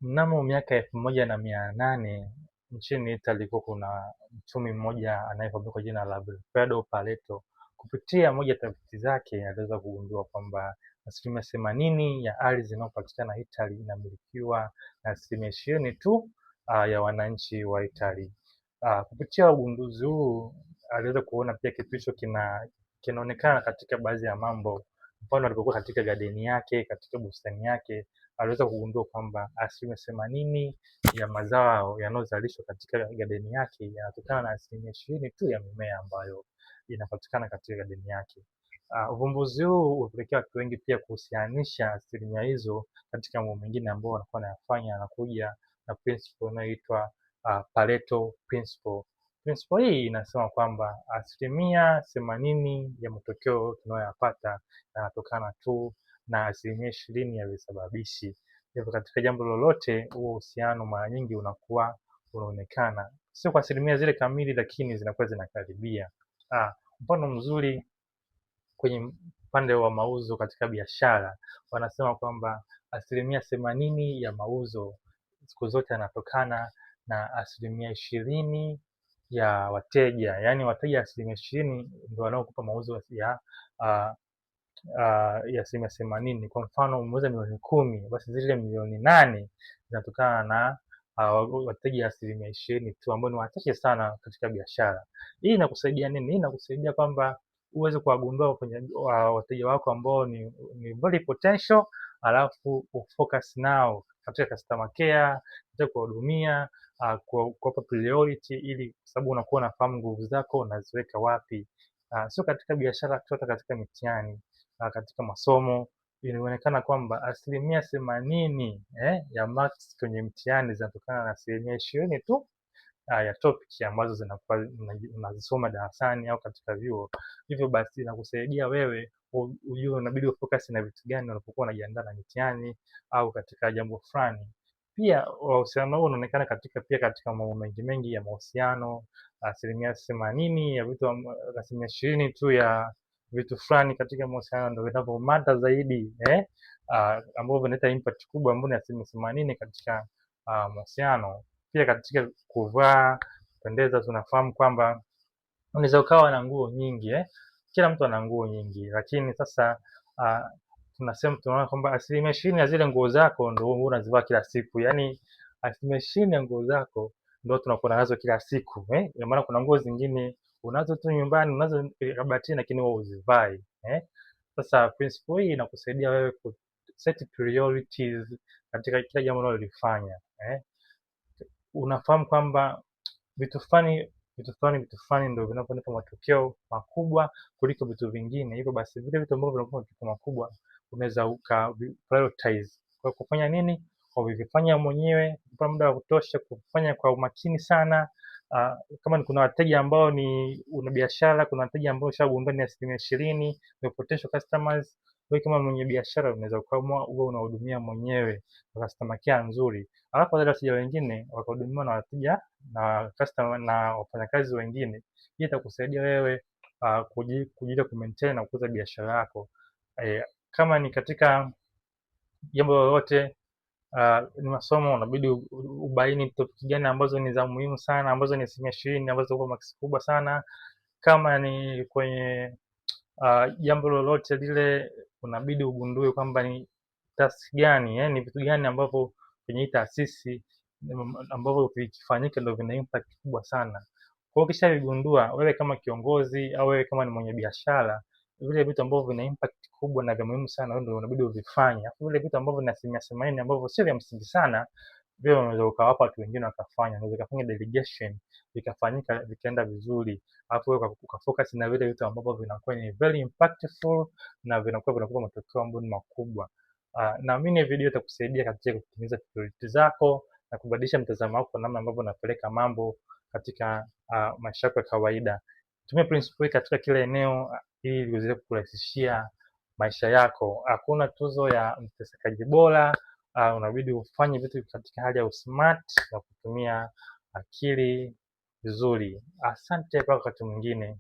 Mnamo miaka 1800 nchini Italy kulikuwa kuna mchumi mmoja anayefahamika kwa jina la Vilfredo Pareto. Kupitia moja ya tafiti zake aliweza kugundua kwamba 80% ya ardhi inayopatikana Italy inamilikiwa na 20% tu ya wananchi wa Italy. Kupitia ugunduzi huu aliweza kuona pia kitu hicho kinaonekana katika baadhi ya mambo. Mfano, alipokuwa katika gadeni yake, katika bustani yake, aliweza kugundua kwamba 80% ya mazao yanayozalishwa katika gadeni yake yanatokana na 20% tu ya mimea ambayo inapatikana katika gadeni yake. Uvumbuzi huu umepelekea watu wengi pia kuhusianisha asilimia hizo katika mambo mengine ambayo wanakuwa wanayafanya, anakuja na principle inayoitwa Pareto Principle. Principle hii inasema kwamba 80% ya matokeo tunayoyapata yanatokana tu na 20% ya visababishi. Hivyo katika jambo lolote, huo uhusiano mara nyingi unakuwa unaonekana, sio kwa asilimia zile kamili, lakini zinakuwa zinakaribia. Mfano mzuri kwenye upande wa mauzo katika biashara, wanasema kwamba 80% ya mauzo siku zote yanatokana na 20% ya wateja. Yaani wateja 20% ndio wanaokupa mauzo ya 80%. Kwa mfano umeuza milioni 10, basi zile milioni 8 zinatokana na wateja 20% tu, ambao ni wachache sana katika biashara. Hii inakusaidia nini? Hii inakusaidia kwamba uweze kuwagundua kwenye wateja wako ambao ni very potential, alafu ufocus nao katika customer care, katika kuwahudumia, kuwapa priority, ili sababu unakuwa unafahamu nguvu zako unaziweka wapi. Sio katika biashara tu, hata katika mitihani, katika masomo inaonekana kwamba 80% ya marks kwenye mtihani zinatokana na 20% tu ya topic ambazo zinakuwa unazisoma darasani au katika vyuo. Hivyo basi inakusaidia wewe ujue unabidi ufocus na vitu gani unapokuwa unajiandaa na mitihani au katika jambo fulani. Pia uhusiano huu unaonekana katika mambo mengi ya mahusiano. 80% ya vitu, 20% tu ya vitu fulani katika mahusiano ndio vinavyomata zaidi, ambavyo vinaleta impact kubwa, ambayo ni 80% katika mahusiano. Pia katika kuvaa, kupendeza, tunafahamu kwamba unaweza ukawa na nguo nyingi, kila mtu ana nguo nyingi, lakini sasa tunaona kwamba 20% ya zile nguo zako ndio unazivaa kila siku. Yaani 20% ya nguo zako ndio tunakuwa nazo kila siku, Kwa maana kuna nguo zingine unazo tu nyumbani, unazo kabatini, lakini wewe uzivai, Sasa principle hii inakusaidia wewe ku set priorities katika kila jambo unalolifanya, Unafahamu kwamba vitu fulani ndio vinavyoleta matokeo makubwa kuliko vitu vingine. Hivyo basi vile vitu ambavyo vinakuwa matokeo makubwa unaweza prioritize kwa kufanya nini? Kwa kuvifanya mwenyewe, kwa muda wa kutosha, kufanya kwa umakini sana. Kama kuna wateja ambao una biashara, kuna wateja ambao ushagundua ni 20% ni potential customers. Wewe kama mwenye biashara unaweza ukaamua uwe unahudumia mwenyewe kwa customer care nzuri, alafu wale wateja wengine wakahudumiwa na wateja na customer na wafanyakazi wengine. Hii itakusaidia wewe kujiweza kumaintain na kukuza biashara yako. Kama ni katika jambo lolote, ni masomo, unabidi ubaini topic gani ambazo ni za muhimu sana, ambazo ni 20%, ambazo kwa maksi kubwa sana. Kama ni kwenye jambo lolote lile, unabidi ugundue kwamba ni task gani, ni vitu gani ambavyo kwenye hii taasisi ambavyo vikifanyika ndio vina impact kubwa sana. Kwa hiyo ukishavigundua, wewe kama kiongozi au wewe kama ni mwenye biashara, vile vitu ambavyo vina impact kubwa na vya muhimu sana, wewe ndio unabidi uvifanye. Alafu vile vitu ambavyo ni 80% ambavyo sio vya msingi sana, vile unaweza ukawapa watu wengine wakafanya, unaweza ukafanya delegation, vikafanyika vikaenda vizuri. Alafu wewe ukafocus na vile vitu ambavyo vinakuwa ni very impactful na vinakuwa matokeo ambayo ni makubwa. Naamini video itakusaidia katika kutimiza priority zako na kubadilisha mtazamo wako namna ambavyo unapeleka mambo katika maisha yako ya kawaida. Tumia principle hii katika kila eneo ili iweze kukurahisishia maisha yako. Hakuna tuzo ya mtesekaji bora, unabidi ufanye vitu katika hali ya usmart na kutumia akili vizuri. Asante kwa wakati mwingine.